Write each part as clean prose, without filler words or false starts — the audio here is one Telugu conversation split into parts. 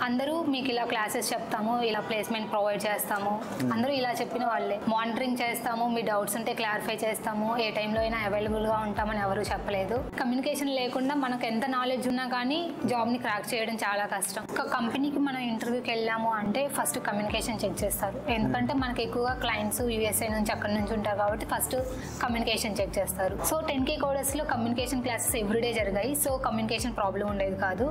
అందరూ మీకు ఇలా క్లాసెస్ చెప్తాము, ఇలా ప్లేస్మెంట్ ప్రొవైడ్ చేస్తాము, అందరూ ఇలా చెప్పిన వాళ్ళే. మానిటరింగ్ చేస్తాము, మీ డౌట్స్ ఉంటే క్లారిఫై చేస్తాము, ఏ టైంలో అయినా అవైలబుల్గా ఉంటామని ఎవరు చెప్పలేదు. కమ్యూనికేషన్ లేకుండా మనకు ఎంత నాలెడ్జ్ ఉన్నా కానీ జాబ్ని క్రాక్ చేయడం చాలా కష్టం. ఒక కంపెనీకి మనం ఇంటర్వ్యూకి వెళ్ళాము అంటే ఫస్ట్ కమ్యూనికేషన్ చెక్ చేస్తారు. ఎందుకంటే మనకి ఎక్కువగా క్లయింట్స్ యూఎస్ఏ నుంచి అక్కడ నుంచి ఉంటారు కాబట్టి ఫస్ట్ కమ్యూనికేషన్ చెక్ చేస్తారు. సో 10K కోడర్స్లో కమ్యూనికేషన్ క్లాసెస్ ఎవ్రీడే జరిగాయి. సో కమ్యూనికేషన్ ప్రాబ్లం ఉండేది కాదు.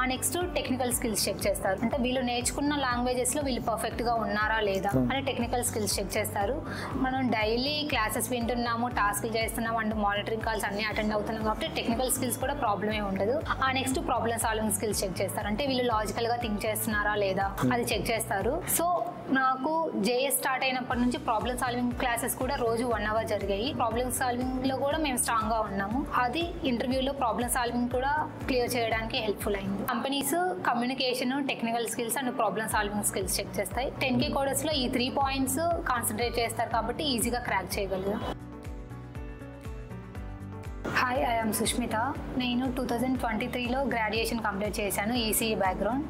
ఆ నెక్స్ట్ టెక్నికల్ స్కిల్స్ చెక్ చేస్తారు. అంటే వీళ్ళు నేర్చుకున్న లాంగ్వేజెస్లో వీళ్ళు పర్ఫెక్ట్గా ఉన్నారా లేదా అని టెక్నికల్ స్కిల్స్ చెక్ చేస్తారు. మనం డైలీ క్లాసెస్ వింటున్నాము, టాస్క్లు చేస్తున్నాము అండ్ మానిటరింగ్ కాల్స్ అన్ని అటెండ్ అవుతున్నాం కాబట్టి టెక్నికల్ స్కిల్స్ కూడా ప్రాబ్లమే ఉండదు. ఆ next problem solving skills check చేస్తారు. అంటే వీళ్ళు లాజికల్గా థింక్ చేస్తున్నారా లేదా అది చెక్ చేస్తారు. సో నాకు జేఎస్ స్టార్ట్ అయినప్పటి నుంచి ప్రాబ్లమ్ సాల్వింగ్ క్లాసెస్ కూడా రోజు 1 hour జరిగాయి. ప్రాబ్లమ్ సాల్వింగ్ లో కూడా మేము స్ట్రాంగ్ గా ఉన్నాము. అది ఇంటర్వ్యూలో ప్రాబ్లమ్ సాల్వింగ్ కూడా క్లియర్ చేయడానికి హెల్ప్ఫుల్ అయింది. Companies communication, technical skills and problem solving skills check చేస్తాయి. 10K కోడర్స్ లో ఈ 3 points కాన్సన్ట్రేట్ చేస్తారు కాబట్టి ఈజీగా క్రాక్ చేయగలరు. Hi, I am Sushmita. నేను 2023లో గ్రాడ్యుయేషన్ కంప్లీట్ చేశాను, ఈసీఈ బ్యాక్గ్రౌండ్.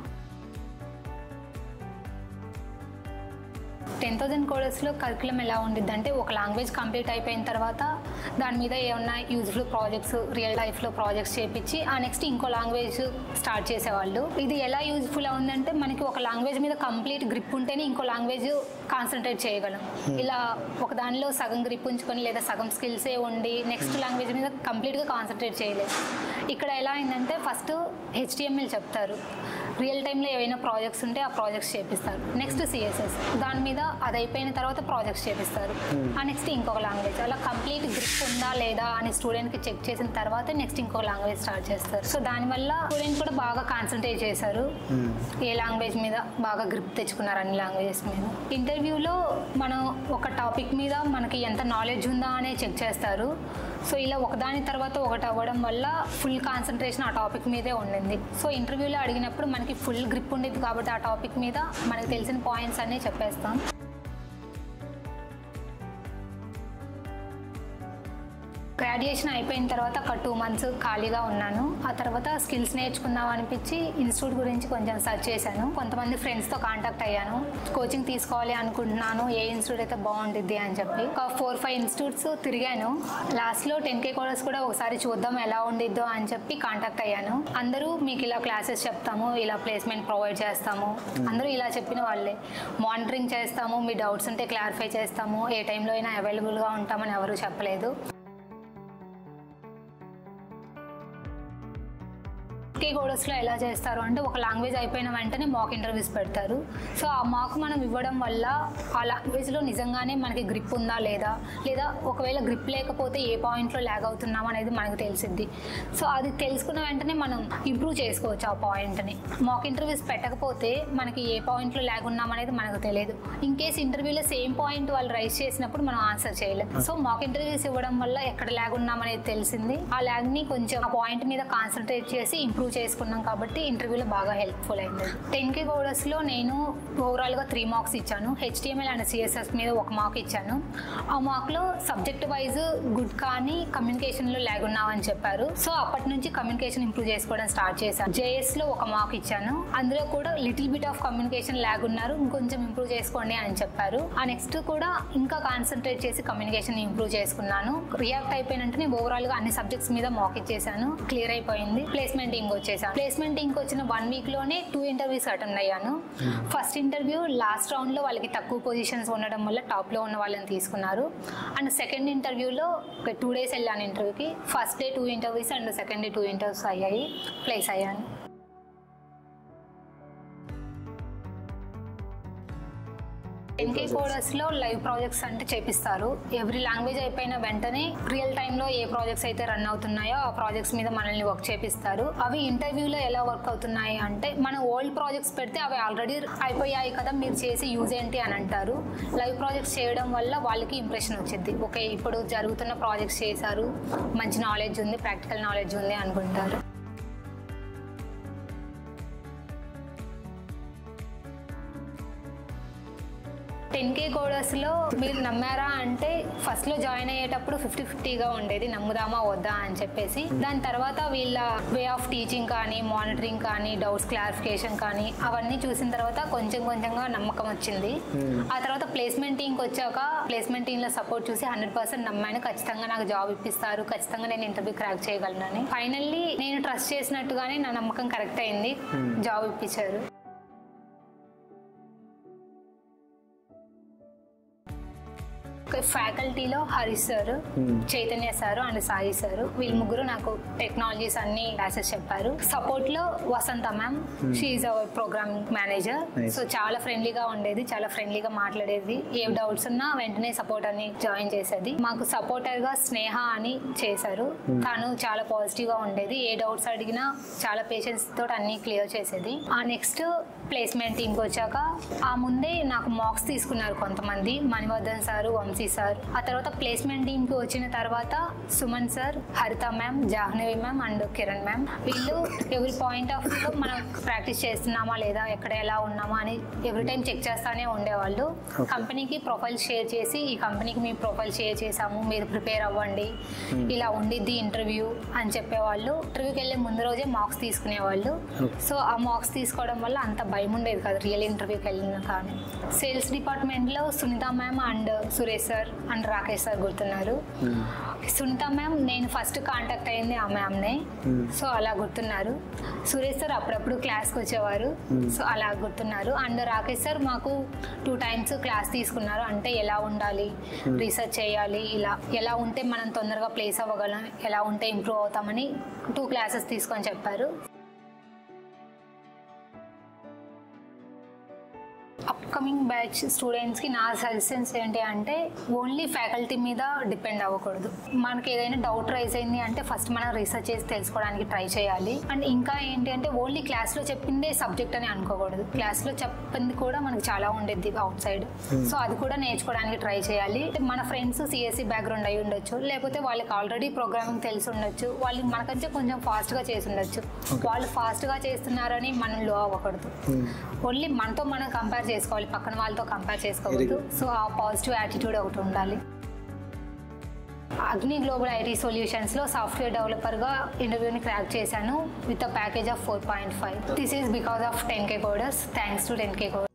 10,000 కోడర్స్లో కరికులం ఎలా ఉండిద్ది అంటే ఒక లాంగ్వేజ్ కంప్లీట్ అయిపోయిన తర్వాత దాని మీద ఏమన్నా యూజ్ఫుల్ ప్రాజెక్ట్స్, రియల్ లైఫ్లో ప్రాజెక్ట్స్ చేపించి ఆ నెక్స్ట్ ఇంకో లాంగ్వేజ్ స్టార్ట్ చేసేవాళ్ళు. ఇది ఎలా యూజ్ఫుల్ ఉందంటే మనకి ఒక లాంగ్వేజ్ మీద కంప్లీట్ గ్రిప్ ఉంటేనే ఇంకో లాంగ్వేజ్ కాన్సన్ట్రేట్ చేయగలం. ఇలా ఒక దానిలో సగం గ్రిప్ ఉంచుకొని లేదా సగం స్కిల్సే ఉండి నెక్స్ట్ లాంగ్వేజ్ మీద కంప్లీట్గా కాన్సన్ట్రేట్ చేయలేదు. ఇక్కడ ఎలా అయిందంటే ఫస్ట్ HTML చెప్తారు, రియల్ టైంలో ఏవైనా ప్రాజెక్ట్స్ ఉంటే ఆ ప్రాజెక్ట్స్ చేపిస్తారు. నెక్స్ట్ CSS, దాని మీద అది అయిపోయిన తర్వాత ప్రాజెక్ట్స్ చేపిస్తారు. ఆ నెక్స్ట్ ఇంకొక లాంగ్వేజ్. అలా కంప్లీట్ గ్రిప్ ఉందా లేదా అని స్టూడెంట్కి చెక్ చేసిన తర్వాత నెక్స్ట్ ఇంకొక లాంగ్వేజ్ స్టార్ట్ చేస్తారు. సో దానివల్ల స్టూడెంట్ కూడా బాగా కాన్సన్ట్రేట్ చేశారు, ఏ లాంగ్వేజ్ మీద బాగా గ్రిప్ తెచ్చుకున్నారు అన్ని లాంగ్వేజెస్ మీద. ఇంటర్వ్యూలో మనం ఒక టాపిక్ మీద మనకి ఎంత నాలెడ్జ్ ఉందా అనే చెక్ చేస్తారు. సో ఇలా ఒకదాని తర్వాత ఒకటి అవ్వడం వల్ల ఫుల్ కాన్సన్ట్రేషన్ ఆ టాపిక్ మీదే ఉండింది. సో ఇంటర్వ్యూలో అడిగినప్పుడు మనకి ఫుల్ గ్రిప్ ఉండేది కాబట్టి ఆ టాపిక్ మీద మనకు తెలిసిన పాయింట్స్ అన్నీ చెప్పేస్తాం. గ్రాడ్యుయేషన్ అయిపోయిన తర్వాత ఒక 2 months ఖాళీగా ఉన్నాను. ఆ తర్వాత స్కిల్స్ నేర్చుకుందాం అనిపించి ఇన్స్టిట్యూట్ గురించి కొంచెం సెర్చ్ చేశాను. కొంతమంది ఫ్రెండ్స్తో కాంటాక్ట్ అయ్యాను, కోచింగ్ తీసుకోవాలి అనుకుంటున్నాను, ఏ ఇన్స్టిట్యూట్ అయితే బాగుంటుంది అని చెప్పి ఒక 4-5 ఇన్స్టిట్యూట్స్ తిరిగాను. లాస్ట్లో 10K కోడర్స్ కూడా ఒకసారి చూద్దాం ఎలా ఉండిద్దో అని చెప్పి కాంటాక్ట్ అయ్యాను. అందరూ మీకు ఇలా క్లాసెస్ చెప్తాము, ఇలా ప్లేస్మెంట్ ప్రొవైడ్ చేస్తాము, అందరూ ఇలా చెప్పిన వాళ్ళే. మానిటరింగ్ చేస్తాము, మీ డౌట్స్ ఉంటే క్లారిఫై చేస్తాము, ఏ టైంలో అయినా అవైలబుల్గా ఉంటామని ఎవరు చెప్పలేదు. 10K కోడర్స్లో ఎలా చేస్తారు అంటే ఒక లాంగ్వేజ్ అయిపోయిన వెంటనే మాక్ ఇంటర్వ్యూస్ పెడతారు. సో ఆ మాక్ మనం ఇవ్వడం వల్ల ఆ లాంగ్వేజ్లో నిజంగానే మనకి గ్రిప్ ఉందా లేదా, లేదా ఒకవేళ గ్రిప్ లేకపోతే ఏ పాయింట్లో ల్యాగ్ అవుతున్నాం అనేది మనకు తెలిసిద్ది. సో అది తెలుసుకున్న వెంటనే మనం ఇంప్రూవ్ చేసుకోవచ్చు ఆ పాయింట్ని. మాక్ ఇంటర్వ్యూస్ పెట్టకపోతే మనకి ఏ పాయింట్లో ల్యాగ్ ఉన్నాం అనేది మనకు తెలియదు. ఇన్ కేస్ ఇంటర్వ్యూలో సేమ్ పాయింట్ వాళ్ళు రైజ్ చేసినప్పుడు మనం ఆన్సర్ చేయలేం. సో మాక్ ఇంటర్వ్యూస్ ఇవ్వడం వల్ల ఎక్కడ ల్యాగ్ ఉన్నాం అనేది తెలిసింది. ఆ ల్యాగ్ని కొంచెం ఆ పాయింట్ మీద కాన్సన్ట్రేట్ చేసి ఇంప్రూవ్ చేసుకున్నాం కాబట్టి ఇంటర్వ్యూలో బాగా హెల్ప్ఫుల్ అయింది. 10K కోడర్స్లో నేను ఓవరాల్గా 3 marks ఇచ్చాను. HTML అండ్ CSS మీద 1 mark ఇచ్చాను. ఆ మార్క్లో సబ్జెక్ట్ వైజ్ గుడ్ కానీ కమ్యూనికేషన్లో ల్యాగ్ ఉన్నామని చెప్పారు. సో అప్పటి నుంచి కమ్యూనికేషన్ ఇంప్రూవ్ చేసుకోవడం స్టార్ట్ చేశాను. JSలో 1 mark ఇచ్చాను. అందులో కూడా little bit of communication lag ఉన్నారు, ఇంకొంచెం ఇంప్రూవ్ చేసుకోండి అని చెప్పారు. ఆ నెక్స్ట్ కూడా ఇంకా కాన్సన్ట్రేట్ చేసి కమ్యూనికేషన్ ఇంప్రూవ్ చేసుకున్నాను. రియాక్ట్ అయిపోయినంటే ఓవరాల్గా అన్ని సబ్జెక్ట్స్ మీద మాక్ ఇచ్చేసాను, క్లియర్ అయిపోయింది. ప్లేస్మెంట్ ఇంక్ వచ్చేసాను. ప్లేస్మెంట్ ఇంక్ వచ్చిన 1 weekలోనే 2 interviews అటెండ్ అయ్యాను. ఫస్ట్ ఇంటర్వ్యూ లాస్ట్ రౌండ్లో వాళ్ళకి తక్కువ పొజిషన్స్ ఉండడం వల్ల టాప్లో ఉన్న వాళ్ళని తీసుకున్నారు. అండ్ సెకండ్ ఇంటర్వ్యూలో 2 days వెళ్ళాను ఇంటర్వ్యూకి. First day 2 interviews and second day 2 interviews అయ్యాయి, ప్లేస్ అయ్యాను. 10K కోడర్స్లో లైవ్ ప్రాజెక్ట్స్ అంటే చేపిస్తారు. ఎవ్రీ లాంగ్వేజ్ అయిపోయిన వెంటనే రియల్ టైంలో ఏ ప్రాజెక్ట్స్ అయితే రన్ అవుతున్నాయో ఆ ప్రాజెక్ట్స్ మీద మనల్ని వర్క్ చేపిస్తారు. అవి ఇంటర్వ్యూలో ఎలా వర్క్ అవుతున్నాయి అంటే మనం ఓల్డ్ ప్రాజెక్ట్స్ పెడితే అవి ఆల్రెడీ అయిపోయాయి కదా, మీరు చేసి యూజ్ ఏంటి అని అంటారు. లైవ్ ప్రాజెక్ట్స్ చేయడం వల్ల వాళ్ళకి ఇంప్రెషన్ వచ్చింది, ఓకే ఇప్పుడు జరుగుతున్న ప్రాజెక్ట్స్ చేశారు, మంచి నాలెడ్జ్ ఉంది, ప్రాక్టికల్ నాలెడ్జ్ ఉంది అనుకుంటారు. 10K కోడర్స్లో మీరు నమ్మారా అంటే ఫస్ట్లో జాయిన్ అయ్యేటప్పుడు 50-50గా ఉండేది, నమ్ముదామా వద్దా అని చెప్పేసి. దాని తర్వాత వీళ్ళ వే ఆఫ్ టీచింగ్ కానీ, మానిటరింగ్ కానీ, డౌట్స్ క్లారిఫికేషన్ కానీ అవన్నీ చూసిన తర్వాత కొంచెంగా నమ్మకం వచ్చింది. ఆ తర్వాత ప్లేస్మెంట్ టీంకి వచ్చాక ప్లేస్మెంట్ టీంలో సపోర్ట్ చూసి 100% నమ్మాను. ఖచ్చితంగా నాకు జాబ్ ఇప్పిస్తారు, ఖచ్చితంగా నేను ఇంటర్వ్యూ క్రాక్ చేయగలనని. ఫైనల్లీ నేను ట్రస్ట్ చేసినట్టుగానే నా నమ్మకం కరెక్ట్ అయింది, జాబ్ ఇప్పించారు. ఫ్యాకల్టీలో Harish sir, Chaitanya sir and Sai sir, వీళ్ళు ముగ్గురు నాకు టెక్నాలజీస్ అన్ని క్లాసెస్ చెప్పారు. సపోర్ట్ లో Vasantha ma'am, she's our programming manager. So చాలా ఫ్రెండ్లీగా ఉండేది, చాలా ఫ్రెండ్లీగా మాట్లాడేది. ఏ డౌట్స్ ఉన్నా వెంటనే సపోర్ట్ అని జాయిన్ చేసేది. మాకు సపోర్టర్ గా స్నేహ అని చేశారు, తను చాలా పాజిటివ్ గా ఉండేది. ఏ డౌట్స్ అడిగినా చాలా పేషెన్స్ తోటి అన్ని క్లియర్ చేసేది. ఆ నెక్స్ట్ ప్లేస్మెంట్ టీంకి వచ్చాక ఆ ముందే నాకు మార్క్స్ తీసుకున్నారు కొంతమంది, మణివర్ధన్ సార్, వంశీ సార్. ఆ తర్వాత ప్లేస్మెంట్ టీంకి వచ్చిన తర్వాత సుమన్ సార్, హరిత ma'am, Jahnavi ma'am and Kiran ma'am, వీళ్ళు ఎవరి పాయింట్ ఆఫ్ వ్యూలో మనం ప్రాక్టీస్ చేస్తున్నామా లేదా, ఎక్కడ ఎలా ఉన్నామా అని ఎవ్రీ టైం చెక్ చేస్తానే ఉండేవాళ్ళు. కంపెనీకి ప్రొఫైల్ షేర్ చేసి, ఈ కంపెనీకి మీ ప్రొఫైల్ షేర్ చేసాము, మీరు ప్రిపేర్ అవ్వండి, ఇలా ఉండిద్ది ఇంటర్వ్యూ అని చెప్పేవాళ్ళు. ఇంటర్వ్యూకి వెళ్ళే ముందు రోజే మార్క్స్ తీసుకునేవాళ్ళు. సో ఆ మార్క్స్ తీసుకోవడం వల్ల అంత భయం ఉండేది కాదు రియల్ ఇంటర్వ్యూకి వెళ్ళిన. కానీ సేల్స్ డిపార్ట్మెంట్లో Sunitha ma'am and Suresh sir and Rakesh sir గుర్తున్నారు. సునీత మ్యామ్ నేను ఫస్ట్ కాంటాక్ట్ అయింది ఆ మ్యామ్నే, సో అలా గుర్తున్నారు. సురేష్ సార్ అప్పుడప్పుడు క్లాస్కి వచ్చేవారు, సో అలా గుర్తున్నారు. అండ్ రాకేష్ సార్ మాకు 2 times క్లాస్ తీసుకున్నారు. అంటే ఎలా ఉండాలి, రీసెర్చ్ చేయాలి, ఇలా ఎలా ఉంటే మనం తొందరగా ప్లేస్ అవ్వగలం, ఎలా ఉంటే ఇంప్రూవ్ అవుతామని 2 classes తీసుకొని చెప్పారు. అప్కమింగ్ బ్యాచ్ స్టూడెంట్స్కి నా సజెషన్స్ ఏంటి అంటే, ఓన్లీ ఫ్యాకల్టీ మీద డిపెండ్ అవ్వకూడదు. మనకి ఏదైనా డౌట్ రైజ్ అయింది అంటే ఫస్ట్ మనం రీసెర్చ్ చేసి తెలుసుకోవడానికి ట్రై చేయాలి. అండ్ ఇంకా ఏంటి అంటే, ఓన్లీ క్లాస్లో చెప్పిందే సబ్జెక్ట్ అని అనుకోకూడదు. క్లాస్లో చెప్పింది కూడా మనకు చాలా ఉండేది అవుట్ సైడ్, సో అది కూడా నేర్చుకోవడానికి ట్రై చేయాలి. మన ఫ్రెండ్స్ సిఎస్సి బ్యాక్గ్రౌండ్ అయి ఉండొచ్చు, లేకపోతే వాళ్ళకి ఆల్రెడీ ప్రోగ్రామింగ్ తెలిసి ఉండొచ్చు, వాళ్ళు మనకంటే కొంచెం ఫాస్ట్గా చేసి ఉండొచ్చు. వాళ్ళు ఫాస్ట్గా చేస్తున్నారని మనం లో అవ్వకూడదు. ఓన్లీ మనతో మనం కంపేర్ చేసుకోవాలి, పక్కన వాళ్ళతో కంపేర్ చేసుకోవద్దు. సో ఆ పాజిటివ్ యాటిట్యూడ్ ఒకటి ఉండాలి. అగ్ని గ్లోబల్ ఐటీ సొల్యూషన్స్లో సాఫ్ట్వేర్ డెవలపర్గా ఇంటర్వ్యూని క్రాక్ చేశాను with a package of 4.5. This is because of 10K coders. Thanks to 10K coders.